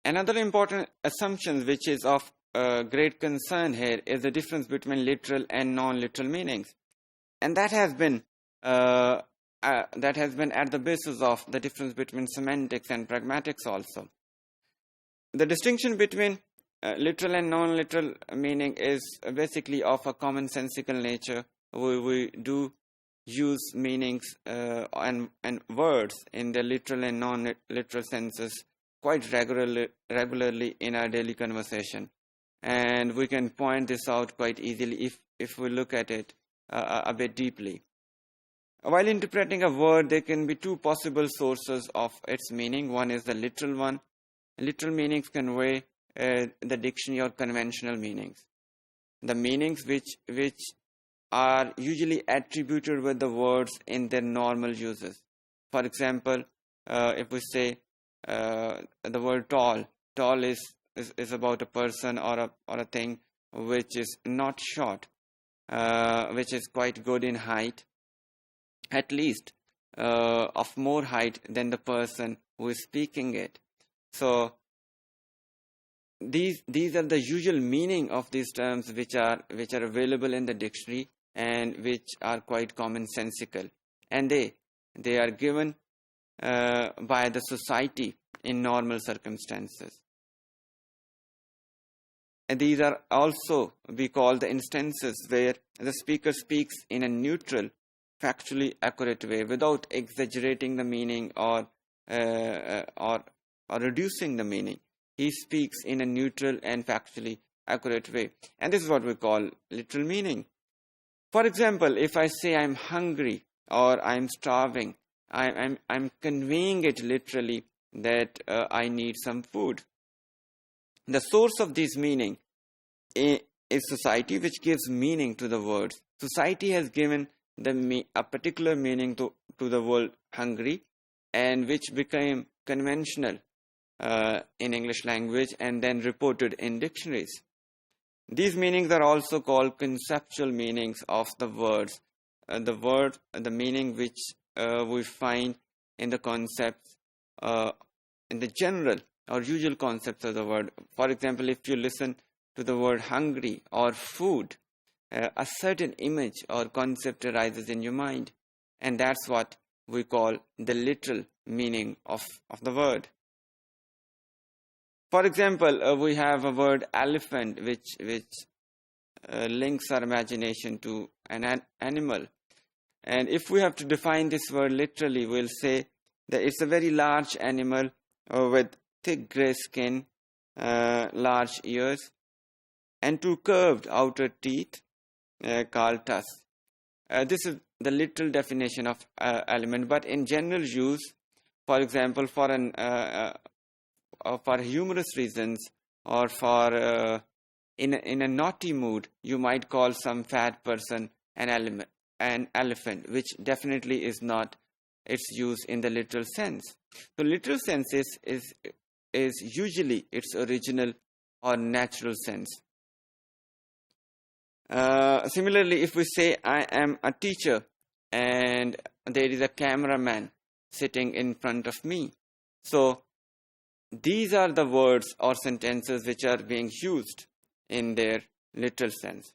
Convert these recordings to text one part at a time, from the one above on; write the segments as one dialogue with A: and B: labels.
A: Another important assumption which is of great concern here is the difference between literal and non-literal meanings. And that has been at the basis of the difference between semantics and pragmatics also. The distinction between literal and non-literal meaning is basically of a commonsensical nature. We do use meanings and words in the literal and non-literal senses quite regularly in our daily conversation, and we can point this out quite easily if we look at it a bit deeply. While interpreting a word, there can be two possible sources of its meaning. One is the literal one. Literal meanings convey the dictionary or conventional meanings, the meanings which are usually attributed with the words in their normal uses. For example, if we say the word tall is about a person or a thing which is not short, which is quite good in height, at least of more height than the person who is speaking it. So these are the usual meaning of these terms which are available in the dictionary and which are quite commonsensical, and they are given by the society in normal circumstances. And these are also, we call, the instances where the speaker speaks in a neutral, factually accurate way without exaggerating the meaning or reducing the meaning. He speaks in a neutral and factually accurate way, and this is what we call literal meaning. For example, if I say I'm hungry or I'm starving, I'm conveying it literally that I need some food. The source of this meaning is society, which gives meaning to the words. Society has given a particular meaning to the word hungry, and which became conventional in English language and then reported in dictionaries. These meanings are also called conceptual meanings of the words. The meaning which we find in the concepts, in the general or usual concepts of the word. For example, if you listen to the word hungry or food, a certain image or concept arises in your mind, and that's what we call the literal meaning of the word. For example, we have a word elephant which links our imagination to an animal. And if we have to define this word literally, we'll say that it's a very large animal with thick grey skin, large ears, and two curved outer teeth called tusks. This is the literal definition of element, but in general use, for example, for humorous reasons or for in a naughty mood, you might call some fat person an elephant, which definitely is not its use in the literal sense. The literal sense is usually its original or natural sense. Similarly, if we say I am a teacher and there is a cameraman sitting in front of me, so these are the words or sentences which are being used in their literal sense.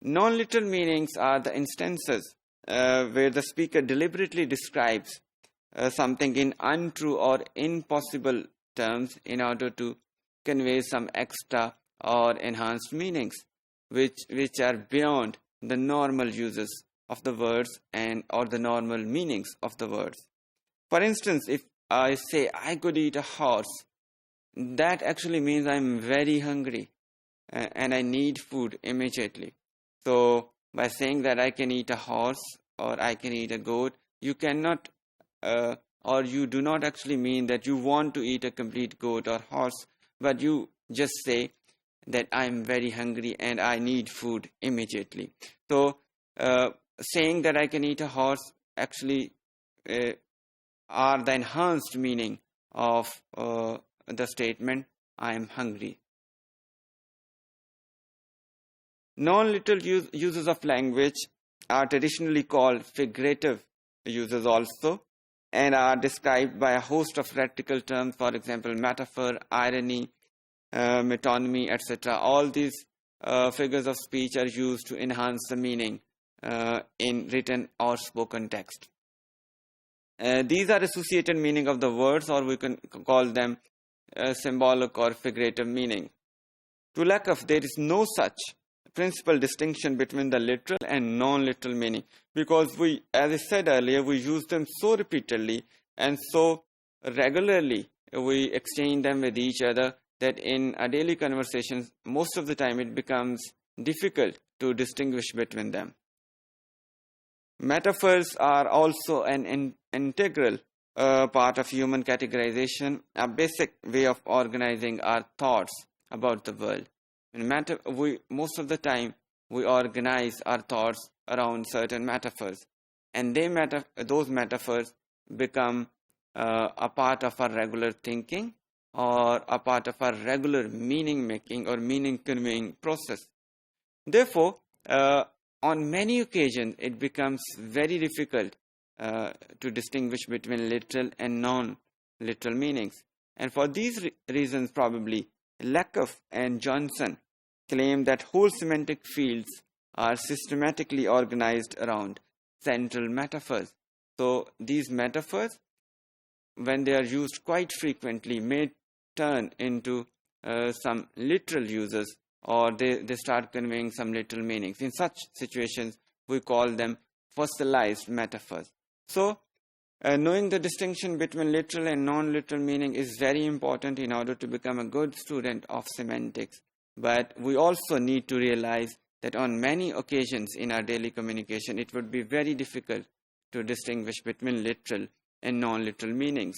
A: Non-literal meanings are the instances where the speaker deliberately describes something in untrue or impossible terms in order to convey some extra or enhanced meanings which are beyond the normal uses of the words or the normal meanings of the words. For instance, if I say I could eat a horse, that actually means I'm very hungry and I need food immediately. So by saying that I can eat a horse or I can eat a goat, you cannot or you do not actually mean that you want to eat a complete goat or horse, but you just say that I'm very hungry and I need food immediately. So saying that I can eat a horse actually are the enhanced meaning of the statement I am hungry. Non-literal uses of language are traditionally called figurative uses also. and are described by a host of rhetorical terms, for example, metaphor, irony, metonymy, etc. All these figures of speech are used to enhance the meaning in written or spoken text. These are associated meaning of the words, or we can call them symbolic or figurative meaning. To Lakoff, there is no such principal distinction between the literal and non-literal meaning, because we, as I said earlier, we use them so repeatedly and so regularly, we exchange them with each other, that in a daily conversations, most of the time it becomes difficult to distinguish between them. Metaphors are also an integral part of human categorization, a basic way of organizing our thoughts about the world. Most of the time, we organize our thoughts around certain metaphors, and those metaphors become a part of our regular thinking or a part of our regular meaning making or meaning conveying process. Therefore, on many occasions, it becomes very difficult to distinguish between literal and non-literal meanings. And for these reasons, probably, Lakoff and Johnson claim that whole semantic fields are systematically organized around central metaphors. So these metaphors, when they are used quite frequently, may turn into some literal uses, or they start conveying some literal meanings. In such situations, we call them fossilized metaphors. So, knowing the distinction between literal and non-literal meaning is very important in order to become a good student of semantics. But we also need to realize that on many occasions in our daily communication, it would be very difficult to distinguish between literal and non-literal meanings.